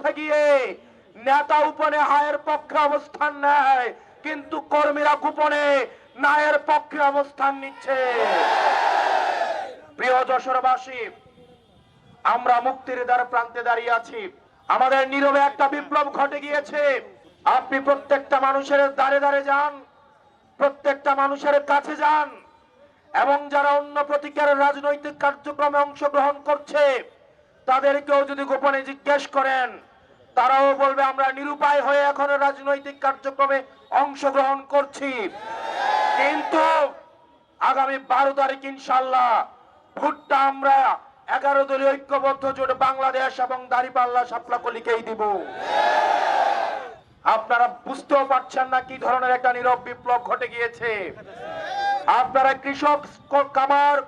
বিরুদ্ধে গিয়ে নেতা উপনে হায়ের পক্ষে অবস্থান নেয়, কিন্তু কর্মীরা গোপনে ন্যায়ের পক্ষে অবস্থান নিচ্ছে। প্রিয় যশোরবাসী, আমরা মুক্তির দ্বার প্রান্তে দাঁড়িয়ে আছি। আমাদের নীরবে একটা বিপ্লব ঘটে গিয়েছে। আপনি প্রত্যেকটা মানুষের দ্বারে দ্বারে যান, প্রত্যেকটা মানুষের কাছে যান, এবং যারা অন্য প্রতীকের রাজনৈতিক কার্যক্রমে অংশগ্রহণ করছে তাদেরকেও যদি গোপনে জিজ্ঞেস করেন, তারাও বলবে আমরা নিরুপায় হয়ে এখনো রাজনৈতিক কার্যক্রমে অংশগ্রহণ করছি। কিন্তু আগামী 12 তারিখ ইনশাআল্লাহ ভোটটা আমরা 11 দলীয় ঐক্যবদ্ধ জোট বাংলাদেশ এবং দাঁড়িপাল্লা শাপলাকলিকেই দিব। আপনারা বুঝতেও পারছেন না কি ধরনের একটা নীরব বিপ্লব ঘটে গিয়েছে। আপনারা কৃষক, কামার,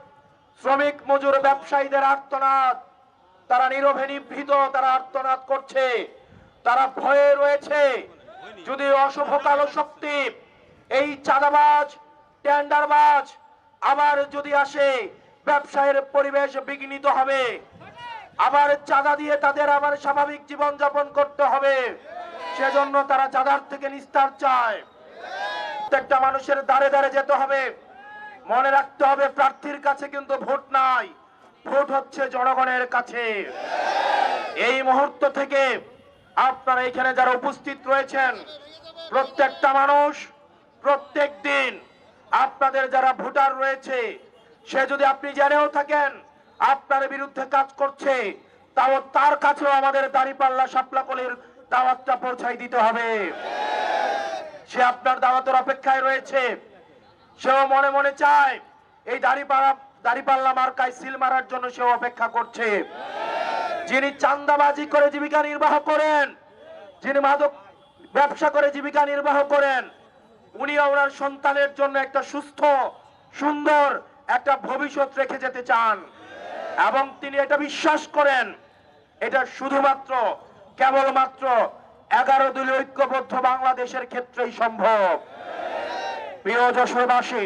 শ্রমিক, মজুর, ব্যবসায়ীদের আর্তনাদ, তারা নীরবে নিভৃত, তারা আর্তনাদ করছে, তারা ভয়ে রয়েছে। যদি অশুভ কালো শক্তি, এই চাঁদাবাজ, টেন্ডারবাজ আবার যদি আসে, ব্যবসায়ের পরিবেশ বিঘ্নিত হবে, আবার চাঁদা দিয়ে তাদের আবার স্বাভাবিক জীবন যাপন করতে হবে। সেজন্য তারা চাঁদার থেকে নিস্তার চায়। প্রত্যেকটা মানুষের দ্বারে দ্বারে যেতে হবে। মনে রাখতে হবে, প্রার্থীর কাছে কিন্তু ভোট নাই, ভোট হচ্ছে জনগণের কাছে। এই মুহূর্ত থেকে আপনারা এখানে যারা উপস্থিত রয়েছেন, প্রত্যেকটা মানুষ প্রত্যেক দিন আপনাদের যারা ভোটার রয়েছে, সে যদি আপনি জেনেও থাকেন আপনার বিরুদ্ধে কাজ করছে, তাও তার কাছেও আমাদের দাঁড়িপাল্লা শাপলাকলির দাওয়াতটা পৌঁছাই দিতে হবে। সে আপনার দাওয়াতের অপেক্ষায় রয়েছে। সেও মনে মনে চায় এই দাঁড়িপাল্লা মার্কায় সিল মারার জন্য সেও অপেক্ষা করছে। যিনি চাঁদাবাজি করে জীবিকা নির্বাহ করেন, যিনি মাদক ব্যবসা করে জীবিকা নির্বাহ করেন, উনি ওনার সন্তানের জন্য একটা সুস্থ সুন্দর একটা ভবিষ্যৎ রেখে যেতে চান, এবং তিনি এটা বিশ্বাস করেন এটা শুধুমাত্র কেবলমাত্র 11 দলীয় ঐক্যবদ্ধ বাংলাদেশের ক্ষেত্রেই সম্ভব। প্রিয় যশোরবাসী,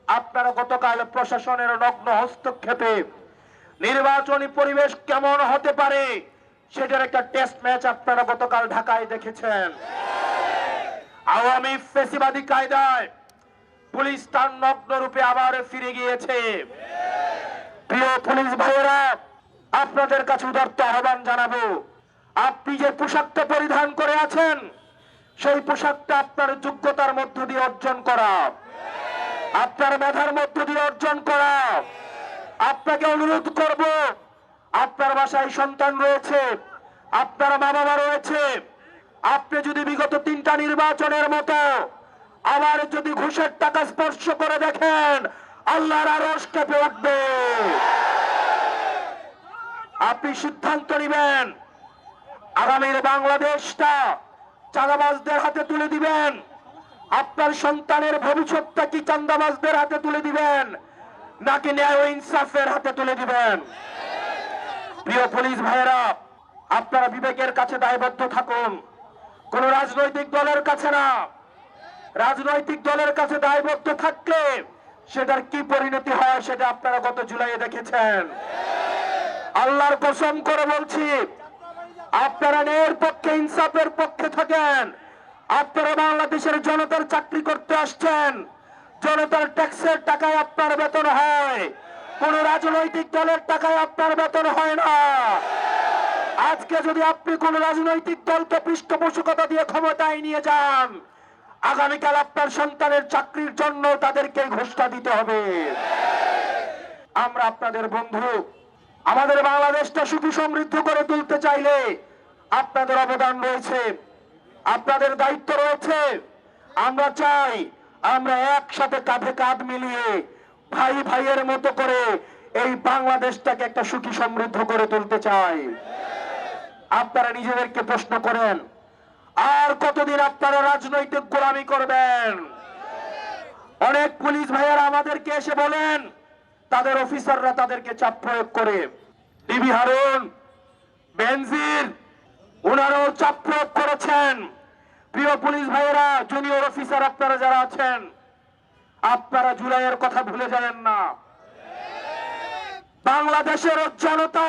আপনারা গতকাল প্রশাসনের নগ্ন হস্তক্ষেপে নির্বাচনী পরিবেশ কেমন হতে পারে সেটার একটা টেস্ট ম্যাচ আপনারা গতকাল ঢাকায় দেখেছেন। আওয়ামী ফ্যাসিবাদী কায়দায় পুলিশ তার নগ্ন রূপে আবার ফিরে গিয়েছে। প্রিয় পুলিশ ভাইয়েরা, আপনাদের কাছে উদারত আহ্বান জানাবো, আপনি যে পোশাকটা পরিধান করে আছেন সেই পোশাকটা আপনার যোগ্যতার মধ্য দিয়ে অর্জন করা, আপনার মেধার মধ্য দিয়ে অর্জন করা। আপনাকে অনুরোধ করব, আপনার বাসায় সন্তান রয়েছে, আপনার মা বাবা রয়েছে, আপনি যদি বিগত 3টা নির্বাচনের মতো আবার যদি ঘুষের টাকা স্পর্শ করে দেখেন, আল্লাহর আরশ কেঁপে উঠবে। আপনি সিদ্ধান্ত নেবেন, আগামীর বাংলাদেশটা চাঁদাবাজদের হাতে তুলে দিবেন, আপনার সন্তানের ভবিষ্যৎটা কি চাঁদাবাজদের হাতে তুলে দিবেন নাকি ন্যায় ও ইনসাফের হাতে তুলে দিবেন? প্রিয় পুলিশ ভাইয়েরা, আপনারা বিবেকের কাছে দায়বদ্ধ থাকুন, কোন রাজনৈতিক দলের কাছে না। রাজনৈতিক দলের কাছে দায়বদ্ধ থাকলে সেটার কি পরিণতি হয় সেটা আপনারা গত জুলাইয়ে দেখেছেন। আল্লাহর কসম করে বলছি, আপনারা ন্যায়ের পক্ষে, ইনসাফের পক্ষে থাকেন। আপনারা বাংলাদেশের জনতার চাকরি করতে আসছেন, জনতার ট্যাক্সের টাকায় আপনার বেতন হয়, কোন রাজনৈতিক দলের টাকায় আপনার বেতন হয় না। আজকে যদি আপনি কোন রাজনৈতিক দলকে পৃষ্ঠপোষকতা দিয়ে ক্ষমতায় নিয়ে যান, আগামীকাল আপনার সন্তানের চাকরির জন্য তাদেরকে ঘোষণা দিতে হবে। আমরা আপনাদের বন্ধু, আমাদের বাংলাদেশটা সুখী সমৃদ্ধ করে তুলতে চাইলে আপনাদের অবদান রয়েছে, আপনাদের দায়িত্ব রয়েছে। আমরা চাই আমরা একসাথে কাঁধে কাঁধ মিলিয়ে ভাই ভাইয়ের মতো করে এই বাংলাদেশটাকে একটা সুখী সমৃদ্ধ করে তুলতে চাই। আপনারা নিজেদেরকে প্রশ্ন করেন, আর কতদিন আপনারা রাজনৈতিক গোলামি করবেন? অনেক পুলিশ ভাইয়েরা আমাদেরকে এসে বলেন, তাদের অফিসাররা তাদেরকে চাপ প্রয়োগ করে। ডিবি হারুন, বেনজির, ওনারাও চাপ প্রয়োগ করেছেন। প্রিয় পুলিশ ভাইয়েরা, জুনিয়র অফিসার আপনারা যারা আছেন, আপনারা জুলাইয়ের কথা ভুলে যাবেন না। বাংলাদেশের জনতা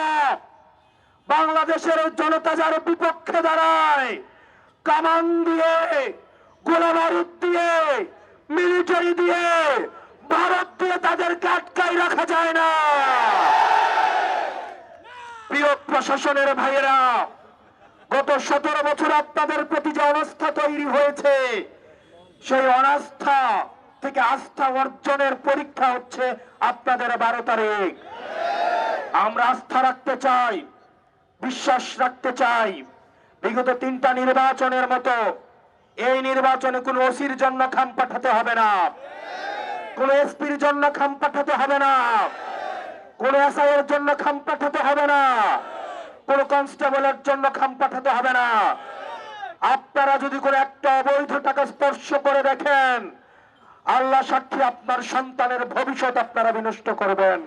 বাংলাদেশের জনতা যার বিপক্ষে দাঁড়ায়, কামান দিয়ে, গোলাবারুদ দিয়ে, মিলিটারি দিয়ে, ভারত দিয়ে তাদেরকে আটকাই রাখা যায় না। প্রিয় প্রশাসনের ভাইয়েরা, গত 17 বছর আপনাদের প্রতি যে অনাস্থা তৈরি হয়েছে, সেই অনাস্থা থেকে আস্থা অর্জনের পরীক্ষা হচ্ছে আপনাদের 12 তারিখ। আমরা আস্থা রাখতে চাই, বিশ্বাস রাখতে চাই, বিগত 3টা নির্বাচনের মতো এই নির্বাচনে কোনো ওসির জন্য খাম পাঠাতে হবে না, কোন এসপির জন্য খাম পাঠাতে হবে না, কোন এসআই এর জন্য খাম পাঠাতে হবে না, কোন কনস্টেবলের জন্য খাম পাঠাতে হবে না। আপনারা যদি কোনো একটা অবৈধ টাকা স্পর্শ করে দেখেন, আল্লাহ সাক্ষী, আপনার সন্তানের ভবিষ্যৎ আপনারা বিনষ্ট করবেন,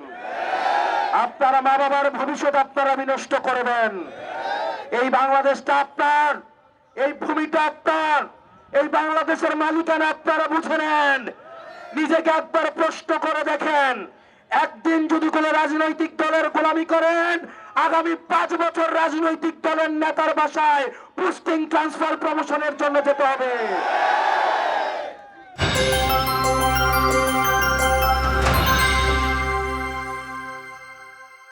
আপনারা মা বাবার ভবিষ্যৎ আপনারা বিনষ্ট করবেন। এই বাংলাদেশটা আপনার, এই ভূমিটা আপনার, এই বাংলাদেশের মালিকানা আপনারা বুঝে নেন। নিজেকে একবার প্রশ্ন করে দেখেন, একদিন যদি কোন রাজনৈতিক দলের গোলামি করেন, আগামী 5 বছর রাজনৈতিক দলের নেতার বাসায় পোস্টিং, ট্রান্সফার, প্রমোশনের জন্য যেতে হবে।